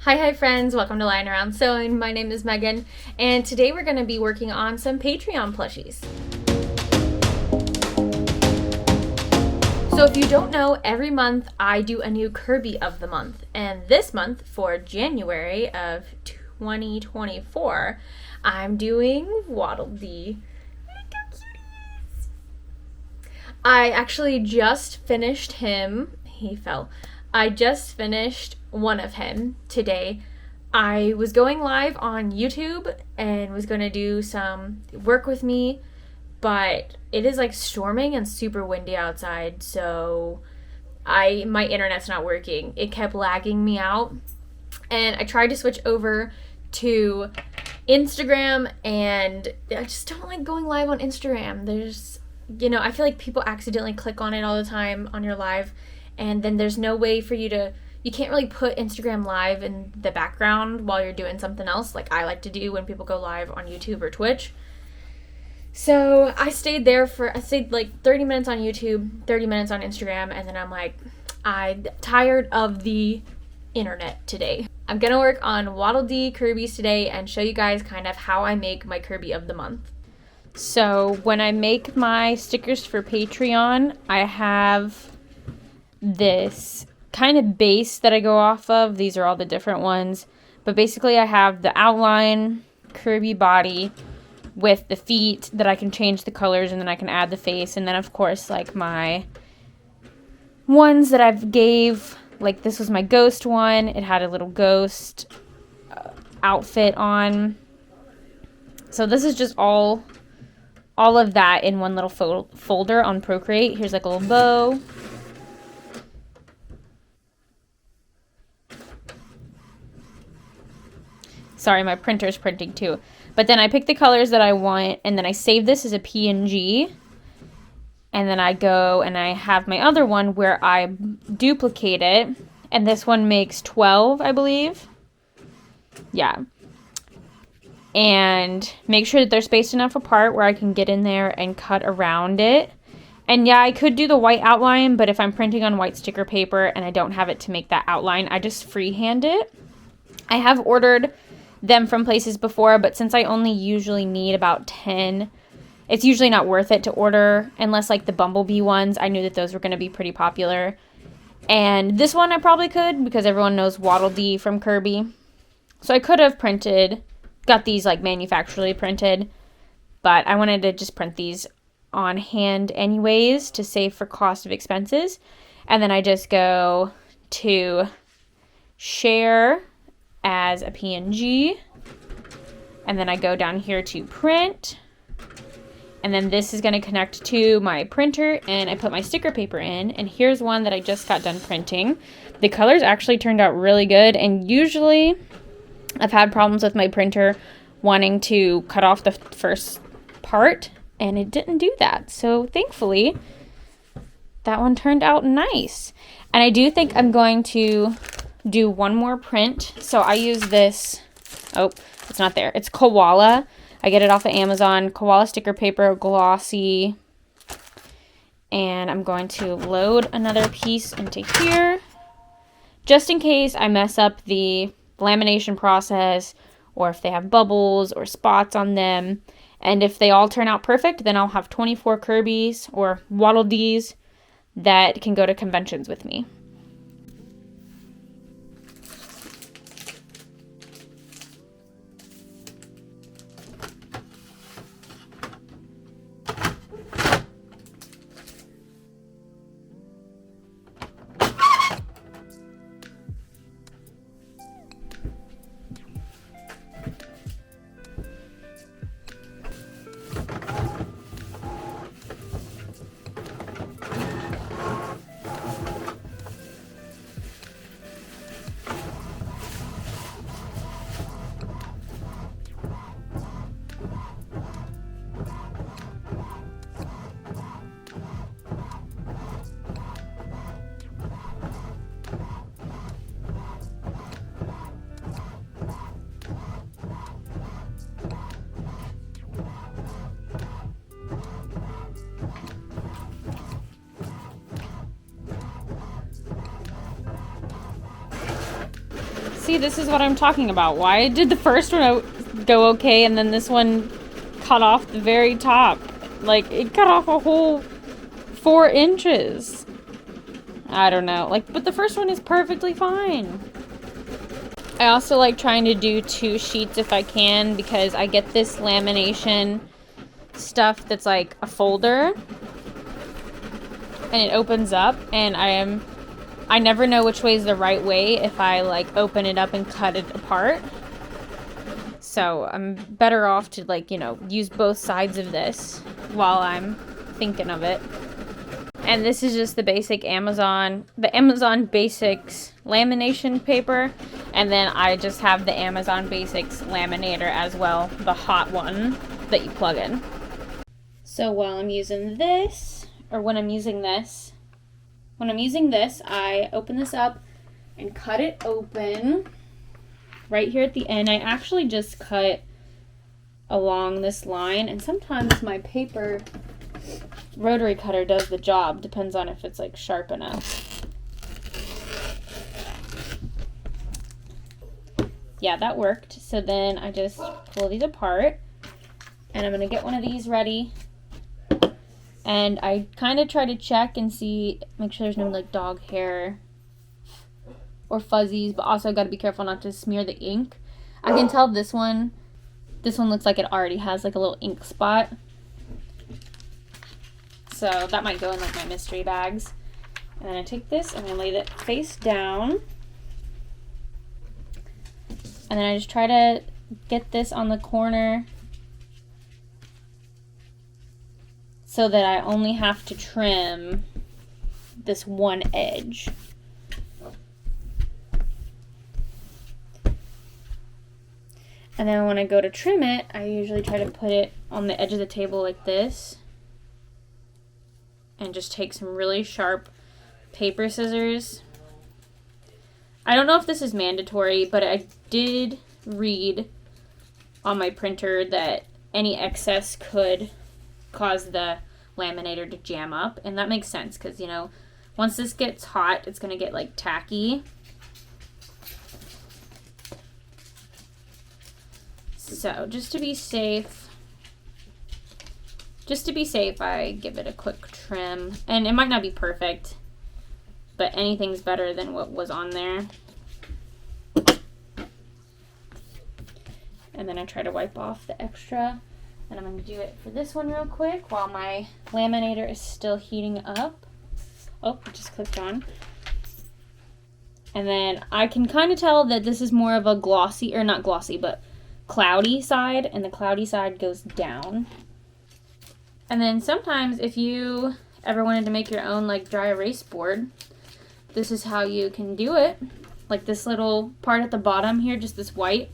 Hi friends, welcome to Lying Around Sewing. My name is Megan, and today we're going to be working on some Patreon plushies. So if you don't know, every month I do a new Kirby of the month, and this month for January of 2024, I'm doing Waddle Dee. I actually just finished him. He fell. I just finished one of him today. I was going live on YouTube and was going to do some work with me, but it is like storming and super windy outside, so my internet's not working. It kept lagging me out, and I tried to switch over to Instagram, and I just don't like going live on Instagram. I feel like people accidentally click on it all the time on your live, and then there's no way for you can't really put Instagram live in the background while you're doing something else like I like to do when people go live on YouTube or Twitch. So I stayed like 30 minutes on YouTube, 30 minutes on Instagram, and then I'm tired of the internet today. I'm gonna work on Waddle Dee Kirby's today and show you guys kind of how I make my Kirby of the month. So when I make my stickers for Patreon, I have this kind of base that I go off of. These are all the different ones. But basically I have the outline Kirby body with the feet that I can change the colors, and then I can add the face. And then of course like my ones that I've gave, like this was my ghost one. It had a little ghost outfit on. So this is just all of that in one little folder on Procreate. Here's like a little bow. Sorry, my printer's printing too. But then I pick the colors that I want, and then I save this as a PNG. And then I go and I have my other one where I duplicate it. And this one makes 12, I believe. Yeah. And make sure that they're spaced enough apart where I can get in there and cut around it. And yeah, I could do the white outline, but if I'm printing on white sticker paper and I don't have it to make that outline, I just freehand it. I have ordered them from places before, but since I only usually need about 10, it's usually not worth it to order unless like the Bumblebee ones. I knew that those were going to be pretty popular. And this one I probably could because everyone knows Waddle Dee from Kirby. So I could have got these like manufacturally printed, but I wanted to just print these on hand anyways to save for cost of expenses. And then I just go to share as a PNG, and then I go down here to print, and then this is going to connect to my printer, and I put my sticker paper in, and here's one that I just got done printing. The colors actually turned out really good, and usually I've had problems with my printer wanting to cut off the first part, and it didn't do that. So thankfully that one turned out nice. And I do think I'm going to do one more print. So I use this, oh, it's not there. It's Koala. I get it off of Amazon. Koala sticker paper, glossy. And I'm going to load another piece into here just in case I mess up the lamination process, or if they have bubbles or spots on them. And if they all turn out perfect, then I'll have 24 Kirby's or Waddle Dees that can go to conventions with me. See, this is what I'm talking about. Why did the first one go okay and then this one cut off the very top? Like, it cut off a whole 4 inches. I don't know. Like, but the first one is perfectly fine. I also like trying to do 2 sheets if I can, because I get this lamination stuff that's like a folder and it opens up, and I never know which way is the right way if I like open it up and cut it apart. So I'm better off to, like, you know, use both sides of this while I'm thinking of it. And this is just the basic Amazon Basics lamination paper. And then I just have the Amazon Basics laminator as well, the hot one that you plug in. So while I'm using this, or when I'm using this, I open this up and cut it open right here at the end. I actually just cut along this line, and sometimes my paper rotary cutter does the job. Depends on if it's like sharp enough. Yeah, that worked. So then I just pull these apart, and I'm gonna get one of these ready. And I kind of try to check and see, make sure there's no like dog hair or fuzzies, but also got to be careful not to smear the ink. I can tell this one looks like it already has like a little ink spot. So that might go in like my mystery bags. And then I take this and I lay it face down. And then I just try to get this on the corner so that I only have to trim this one edge. And then when I go to trim it, I usually try to put it on the edge of the table like this. And just take some really sharp paper scissors. I don't know if this is mandatory, but I did read on my printer that any excess could cause the laminator to jam up. And that makes sense because, you know, once this gets hot, it's going to get like tacky. So just to be safe, I give it a quick trim. And it might not be perfect, but anything's better than what was on there. And then I try to wipe off the extra. And I'm going to do it for this one real quick while my laminator is still heating up. Oh, it just clicked on. And then I can kind of tell that this is more of a glossy, or not glossy, but cloudy side, and the cloudy side goes down. And then sometimes if you ever wanted to make your own like dry erase board, this is how you can do it. Like this little part at the bottom here, just this white.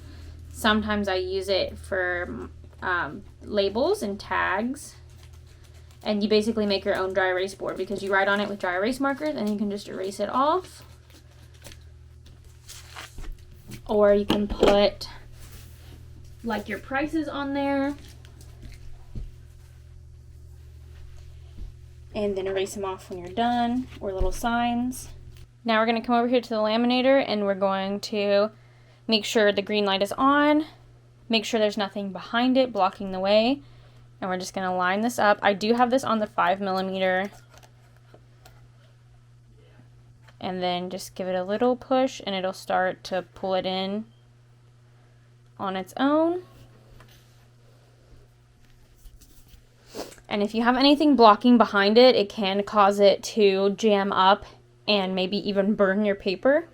Sometimes I use it for labels and tags. And you basically make your own dry erase board because you write on it with dry erase markers and you can just erase it off. Or you can put like your prices on there and then erase them off when you're done, or little signs. Now we're going to come over here to the laminator and we're going to make sure the green light is on, make sure there's nothing behind it blocking the way, and we're just going to line this up. I do have this on the 5mm, and then just give it a little push and it'll start to pull it in on its own. And if you have anything blocking behind it, it can cause it to jam up and maybe even burn your paper.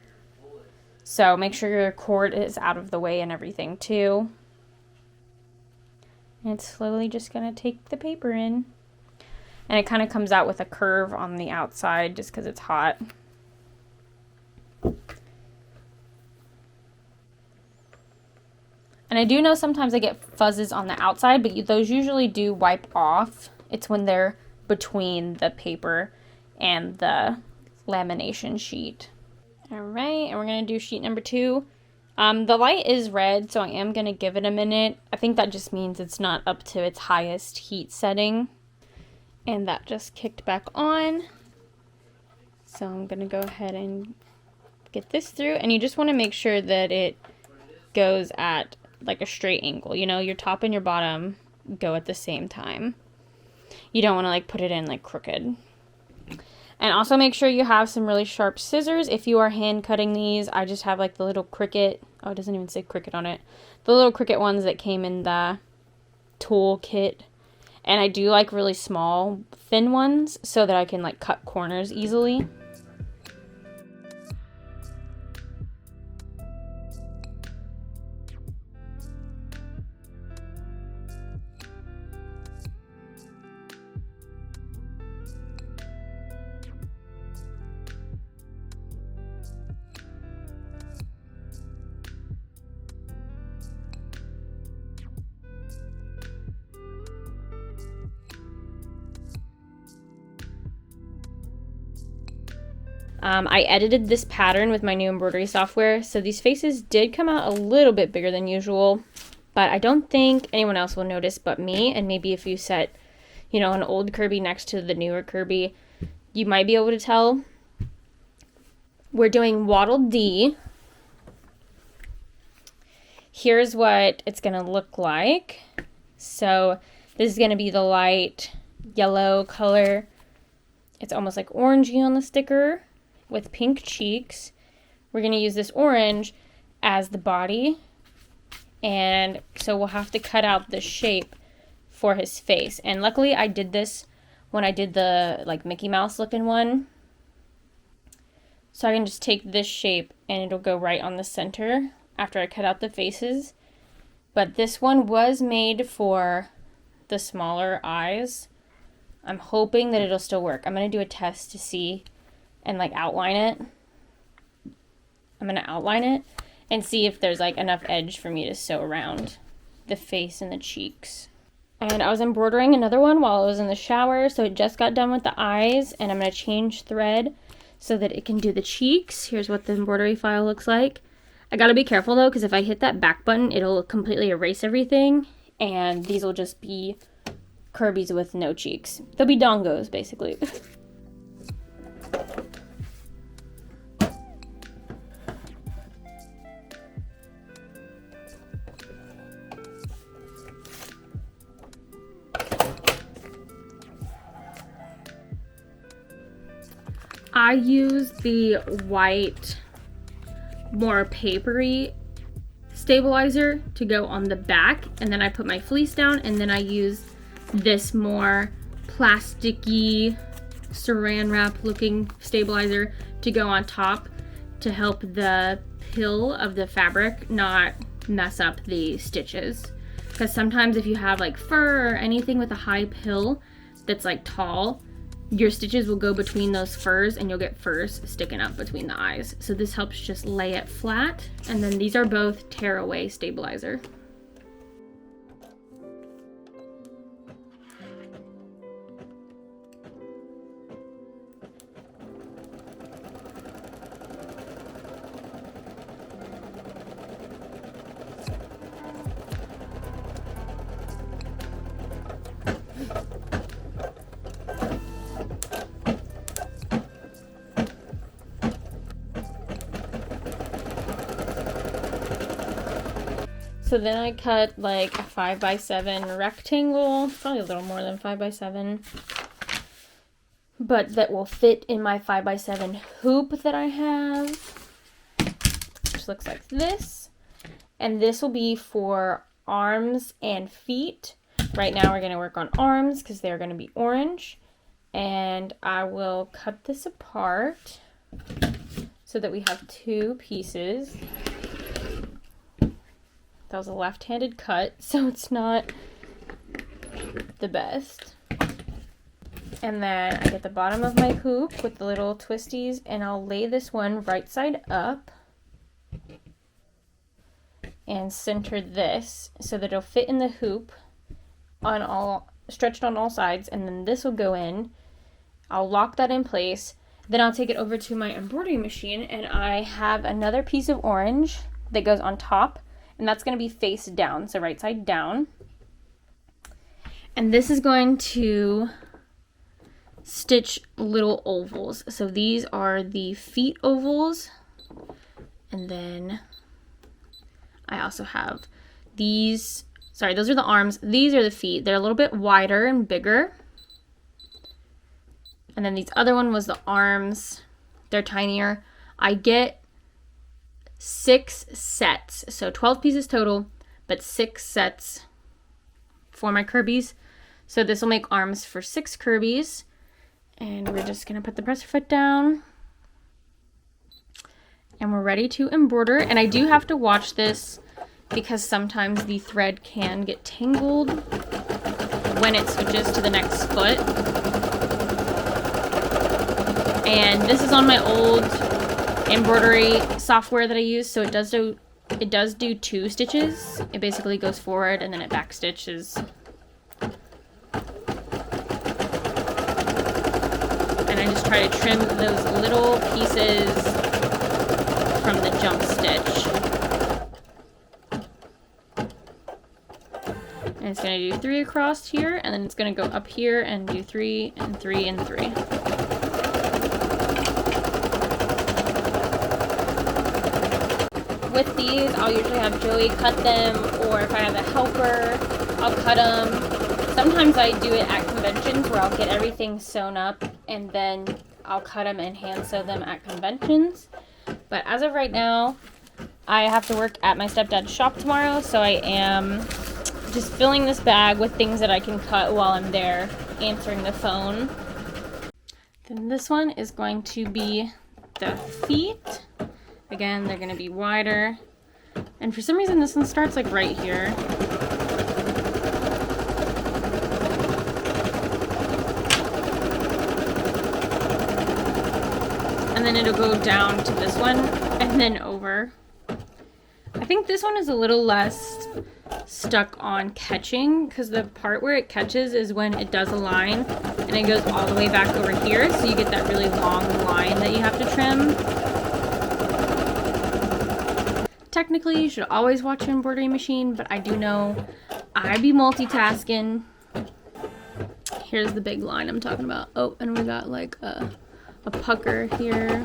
So make sure your cord is out of the way and everything too. And it's slowly just going to take the paper in. And it kind of comes out with a curve on the outside just because it's hot. And I do know sometimes I get fuzzes on the outside, but those usually do wipe off. It's when they're between the paper and the lamination sheet. All right, and we're going to do sheet number 2. The light is red, so I am going to give it a minute. I think that just means it's not up to its highest heat setting. And that just kicked back on. So I'm going to go ahead and get this through, and you just want to make sure that it goes at like a straight angle. You know, your top and your bottom go at the same time. You don't want to like put it in like crooked. And also make sure you have some really sharp scissors. If you are hand cutting these, I just have like the little Cricut. Oh, it doesn't even say Cricut on it. The little Cricut ones that came in the tool kit. And I do like really small, thin ones so that I can like cut corners easily. I edited this pattern with my new embroidery software, so these faces did come out a little bit bigger than usual, but I don't think anyone else will notice but me, and maybe if you set, you know, an old Kirby next to the newer Kirby, you might be able to tell. We're doing Waddle Dee. Here's what it's going to look like. So this is going to be the light yellow color. It's almost like orangey on the sticker with pink cheeks. We're going to use this orange as the body. And so we'll have to cut out the shape for his face. And luckily I did this when I did the like Mickey Mouse looking one. So I can just take this shape and it'll go right on the center after I cut out the faces. But this one was made for the smaller eyes. I'm hoping that it'll still work. I'm going to do a test to see and like outline it. I'm going to outline it and see if there's like enough edge for me to sew around the face and the cheeks. And I was embroidering another one while I was in the shower, so it just got done with the eyes, and I'm going to change thread so that it can do the cheeks. Here's what the embroidery file looks like. I got to be careful though, because if I hit that back button, it'll completely erase everything, and these will just be Kirby's with no cheeks. They'll be dongos, basically. I use the white, more papery stabilizer to go on the back, and then I put my fleece down, and then I use this more plasticky saran wrap looking stabilizer to go on top to help the pill of the fabric not mess up the stitches. Because sometimes if you have like fur or anything with a high pill that's like tall, your stitches will go between those furs and you'll get furs sticking up between the eyes. So this helps just lay it flat. And then these are both tearaway stabilizer. So then I cut like a 5x7 rectangle, probably a little more than 5x7, but that will fit in my 5x7 hoop that I have, which looks like this. And this will be for arms and feet. Right now we're going to work on arms because they're going to be orange. And I will cut this apart so that we have two pieces. That was a left-handed cut, so it's not the best. And then I get the bottom of my hoop with the little twisties, and I'll lay this one right side up and center this so that it'll fit in the hoop on all, stretched on all sides, and then this will go in. I'll lock that in place. Then I'll take it over to my embroidery machine, and I have another piece of orange that goes on top. And that's going to be face down, so right side down. And this is going to stitch little ovals. So these are the feet ovals. And then I also have these, sorry, those are the arms. These are the feet. They're a little bit wider and bigger. And then these other one was the arms. They're tinier. I get 6 sets. So 12 pieces total, but 6 sets for my Kirby's. So this will make arms for 6 Kirby's. And we're just gonna put the presser foot down. And we're ready to embroider. And I do have to watch this because sometimes the thread can get tangled when it switches to the next foot. And this is on my old embroidery software that I use, so it does do 2 stitches. It basically goes forward and then it back stitches. And I just try to trim those little pieces from the jump stitch. And it's going to do 3 across here, and then it's going to go up here and do 3 and 3 and 3. With these, I'll usually have Joey cut them, or if I have a helper, I'll cut them. Sometimes I do it at conventions where I'll get everything sewn up and then I'll cut them and hand sew them at conventions. But as of right now, I have to work at my stepdad's shop tomorrow, so I am just filling this bag with things that I can cut while I'm there answering the phone. Then this one is going to be the feet. Again, they're going to be wider. And for some reason, this one starts like right here. And then it'll go down to this one and then over. I think this one is a little less stuck on catching because the part where it catches is when it does a line and it goes all the way back over here. So you get that really long line that you have to trim. Technically, you should always watch your embroidery machine, but I do know I be multitasking. Here's the big line I'm talking about. Oh, and we got like a pucker here.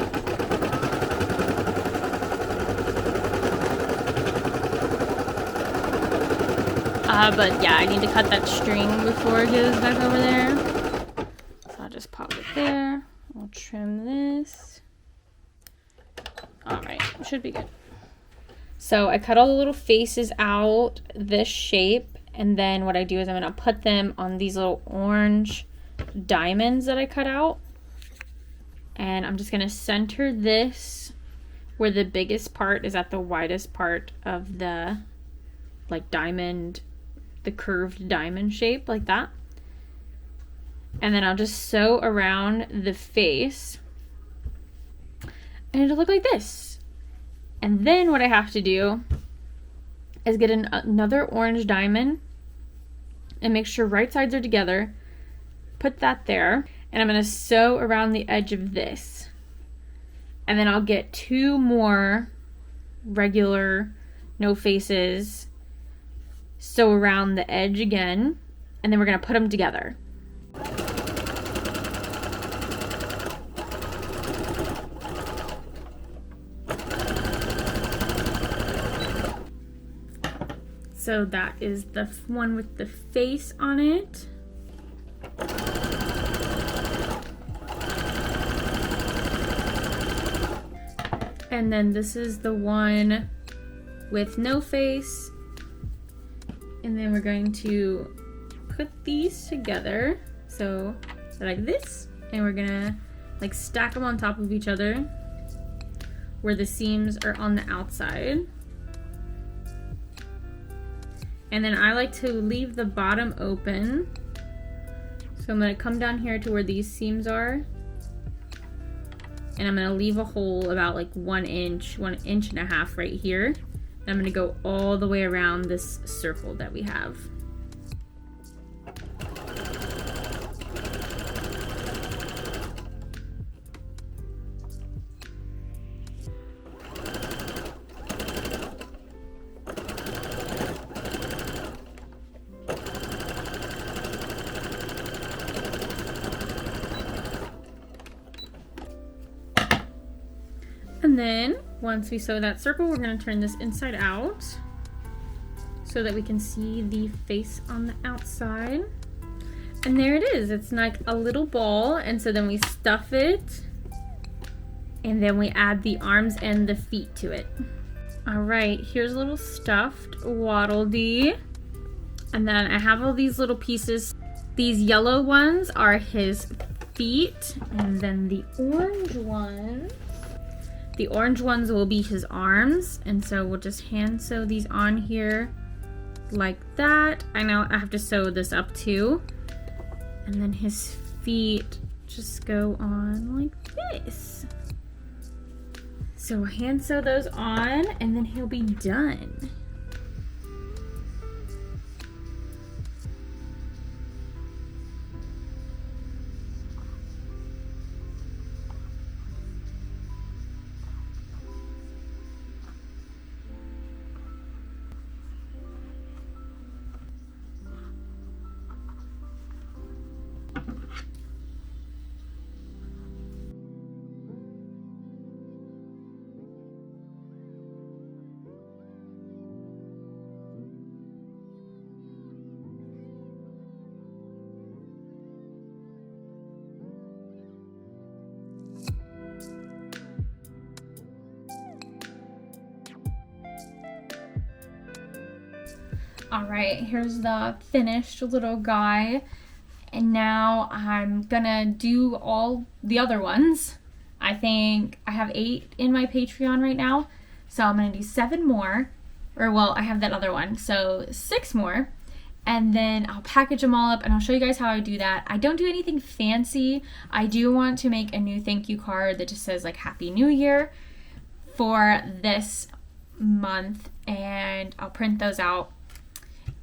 But yeah, I need to cut that string before it goes back over there. So I'll just pop it there. I'll trim this. Alright, should be good. So I cut all the little faces out this shape, and then what I do is I'm going to put them on these little orange diamonds that I cut out. And I'm just going to center this where the biggest part is at the widest part of the like diamond, the curved diamond shape like that. And then I'll just sew around the face and it'll look like this. And then what I have to do is get another orange diamond and make sure right sides are together. Put that there. And I'm going to sew around the edge of this. And then I'll get 2 more regular no faces. Sew around the edge again. And then we're going to put them together. So that is the one with the face on it. And then this is the one with no face. And then we're going to put these together. So they're like this. And we're gonna like stack them on top of each other where the seams are on the outside. And then I like to leave the bottom open. So I'm gonna come down here to where these seams are. And I'm going to leave a hole about like 1 inch, 1.5 inches right here. And I'm going to go all the way around this circle that we have. And then once we sew that circle, we're going to turn this inside out so that we can see the face on the outside. And there it is. It's like a little ball, and so then we stuff it, and then we add the arms and the feet to it. All right, here's a little stuffed Waddle Dee. And then I have all these little pieces. These yellow ones are his feet, and then the orange ones will be his arms. And so we'll just hand sew these on here like that. I know I have to sew this up too. And then his feet just go on like this. So we'll hand sew those on, and then he'll be done. All right, here's the finished little guy. And now I'm gonna do all the other ones. I think I have 8 in my Patreon right now. So I'm gonna do 7 more. Or well, I have that other one, so 6 more. And then I'll package them all up and I'll show you guys how I do that. I don't do anything fancy. I do want to make a new thank you card that just says like Happy New Year for this month, and I'll print those out.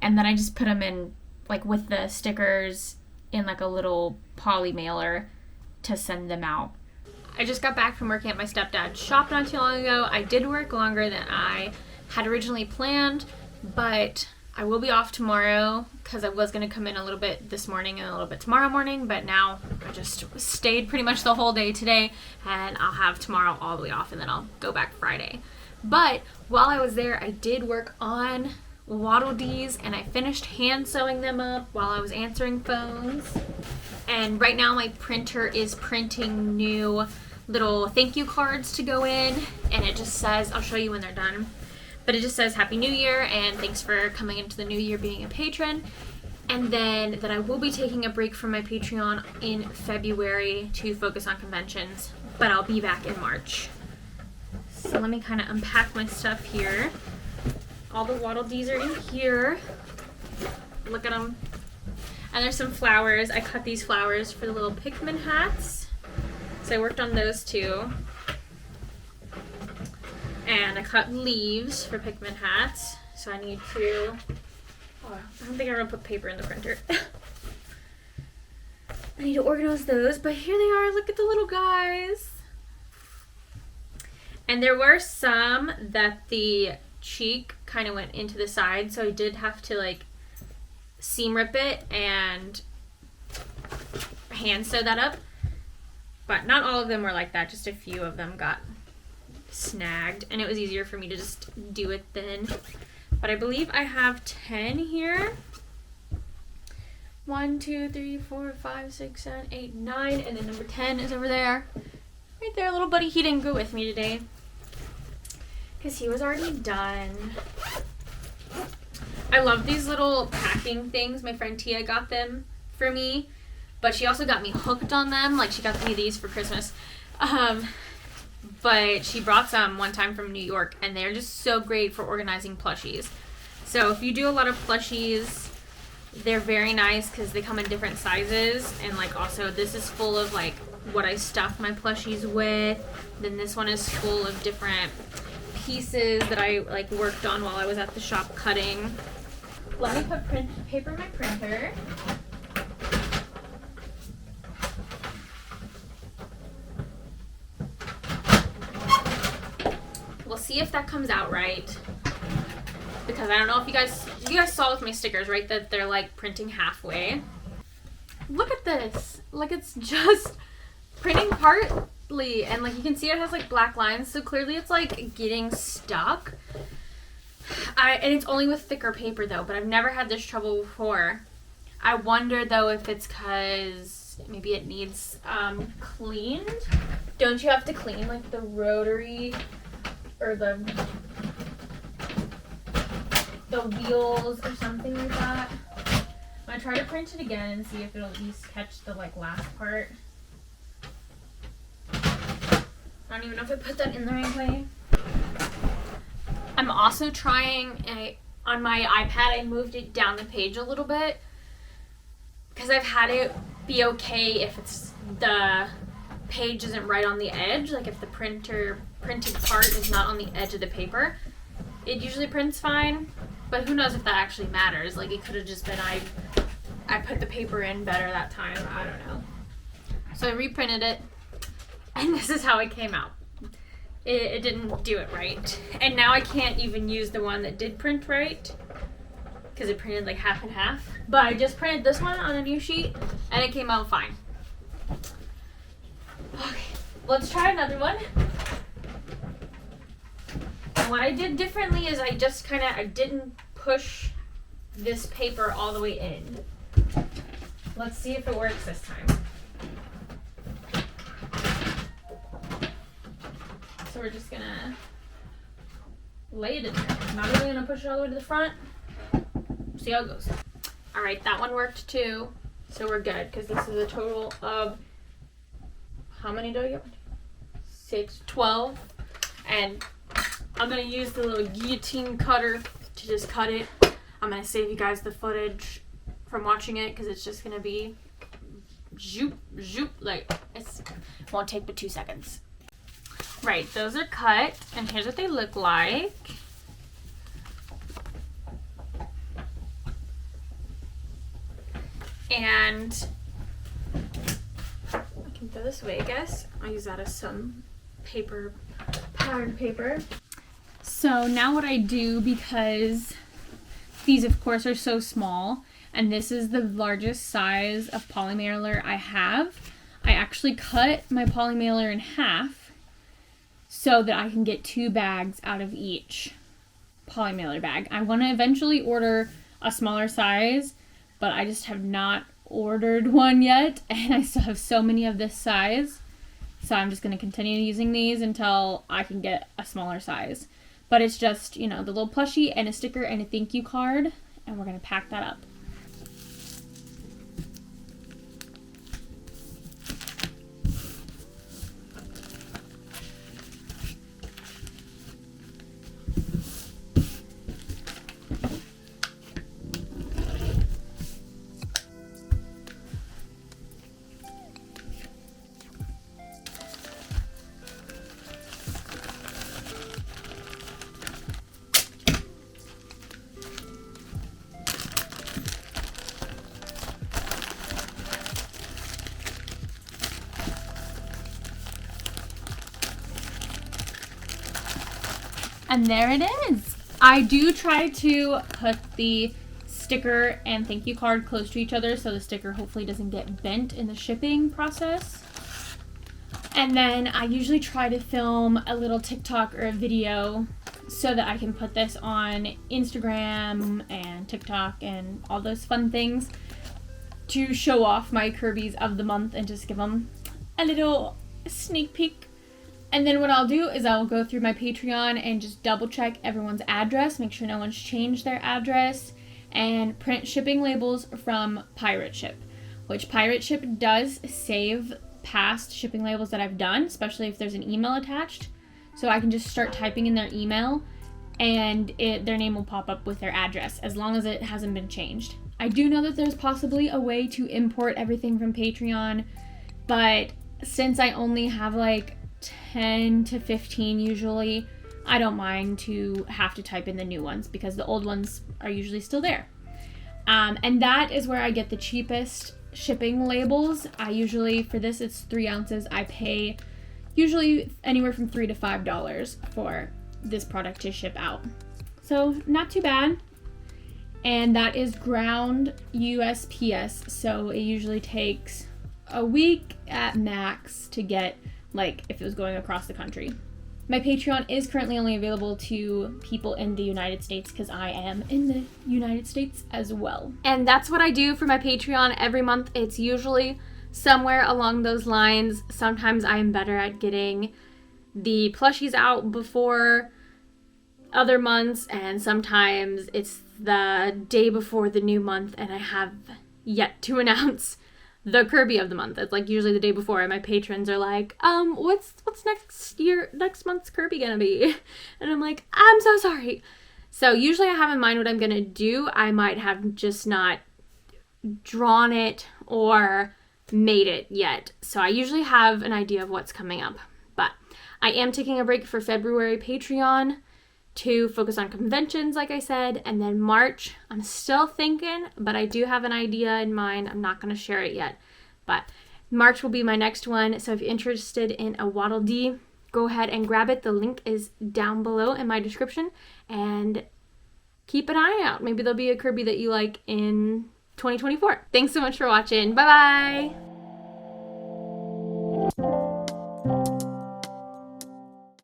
And then I just put them in, like with the stickers, in like a little poly mailer to send them out. I just got back from working at my stepdad's shop not too long ago. I did work longer than I had originally planned, but I will be off tomorrow because I was going to come in a little bit this morning and a little bit tomorrow morning, but now I just stayed pretty much the whole day today, and I'll have tomorrow all the way off, and then I'll go back Friday. But while I was there, I did work on Waddle Dees, and I finished hand sewing them up while I was answering phones. And right now my printer is printing new little thank you cards to go in, and it just says, I'll show you when they're done, but it just says Happy New Year and thanks for coming into the new year being a patron. And then that I will be taking a break from my Patreon in February to focus on conventions, but I'll be back in March. So let me kind of unpack my stuff here. All the Waddle Dees are in here. Look at them. And there's some flowers. I cut these flowers for the little Pikmin hats. So I worked on those too. And I cut leaves for Pikmin hats. So I need to... Oh, I don't think I'm going to put paper in the printer. I need to organize those. But here they are. Look at the little guys. And there were some that the cheek kind of went into the side, so I did have to like seam rip it and hand sew that up, but not all of them were like that. Just a few of them got snagged, and it was easier for me to just do it then. But I believe I have 10 here. 1, 2, 3, 4, 5, 6, 7, 8, 9, and then number 10 is over there. Right there, little buddy. He didn't go with me today because he was already done. I love these little packing things. My friend Tia got them for me, but she also got me hooked on them. Like, she got me these for Christmas. But she brought some one time from New York, and they're just so great for organizing plushies. So if you do a lot of plushies, they're very nice because they come in different sizes. And like, also this is full of like what I stuff my plushies with. Then this one is full of different pieces that I like worked on while I was at the shop cutting. Let me put paper in my printer. We'll see if that comes out right, because I don't know if you guys saw with my stickers, right, that they're like printing halfway. Look at this. Like, it's just printing part perfectly. And like you can see it has like black lines, so clearly it's like getting stuck. And it's only with thicker paper though, but I've never had this trouble before. I wonder though if it's because maybe it needs cleaned. Don't you have to clean like the rotary or the wheels or something like that? I'm gonna try to print it again and see if it'll at least catch the like last part. I don't even know if I put that in the right way. I'm also trying, on my iPad, I moved it down the page a little bit because I've had it be okay if the page isn't right on the edge, like if the printed part is not on the edge of the paper. It usually prints fine, but who knows if that actually matters. Like it could have just been I put the paper in better that time. I don't know. So I reprinted it, and this is how it came out. It didn't do it right. And now I can't even use the one that did print right because it printed like half and half. But I just printed this one on a new sheet and it came out fine. Okay, let's try another one. And what I did differently is I didn't push this paper all the way in. Let's see if it works this time. So we're just gonna lay it in there. I'm not really gonna push it all the way to the front. See how it goes. All right, that one worked too. So we're good because this is a total of, how many do I get? 6, 12. And I'm gonna use the little guillotine cutter to just cut it. I'm gonna save you guys the footage from watching it because it's just gonna be zoop, zoop, like it won't take but 2 seconds. Right, those are cut, and here's what they look like. And I can throw this away, I guess. I'll use that as some paper, patterned paper. So now what I do, because these of course are so small, and this is the largest size of poly mailer I have, I actually cut my poly mailer in half so that I can get 2 bags out of each poly mailer bag. I want to eventually order a smaller size, but I just have not ordered one yet, and I still have so many of this size. So I'm just going to continue using these until I can get a smaller size. But it's just, you know, the little plushie and a sticker and a thank you card, and we're going to pack that up. And there it is. I do try to put the sticker and thank you card close to each other so the sticker hopefully doesn't get bent in the shipping process. And then I usually try to film a little TikTok or a video so that I can put this on Instagram and TikTok and all those fun things to show off my Kirby's of the month and just give them a little sneak peek. And then what I'll do is I'll go through my Patreon and just double check everyone's address, make sure no one's changed their address, and print shipping labels from Pirate Ship, which Pirate Ship does save past shipping labels that I've done, especially if there's an email attached. So I can just start typing in their email and their name will pop up with their address as long as it hasn't been changed. I do know that there's possibly a way to import everything from Patreon, but since I only have like 10 to 15 usually, I don't mind to have to type in the new ones because the old ones are usually still there. And that is where I get the cheapest shipping labels. I usually, for this it's 3 ounces, I pay usually anywhere from $3 to $5 for this product to ship out. So not too bad. And that is ground USPS, so it usually takes a week at max to get like if it was going across the country. My Patreon is currently only available to people in the United States because I am in the United States as well. And that's what I do for my Patreon every month. It's usually somewhere along those lines. Sometimes I am better at getting the plushies out before other months, and sometimes it's the day before the new month and I have yet to announce the Kirby of the month. It's like usually the day before, and my patrons are like, what's next month's Kirby gonna be? And I'm like, I'm so sorry. So usually I have in mind what I'm gonna do. I might have just not drawn it or made it yet. So I usually have an idea of what's coming up. But I am taking a break for February Patreon to focus on conventions, like I said, and then March, I'm still thinking, but I do have an idea in mind. I'm not going to share it yet, but March will be my next one. So if you're interested in a Waddle Dee, go ahead and grab it. The link is down below in my description, and keep an eye out. Maybe there'll be a Kirby that you like in 2024. Thanks so much for watching. Bye-bye.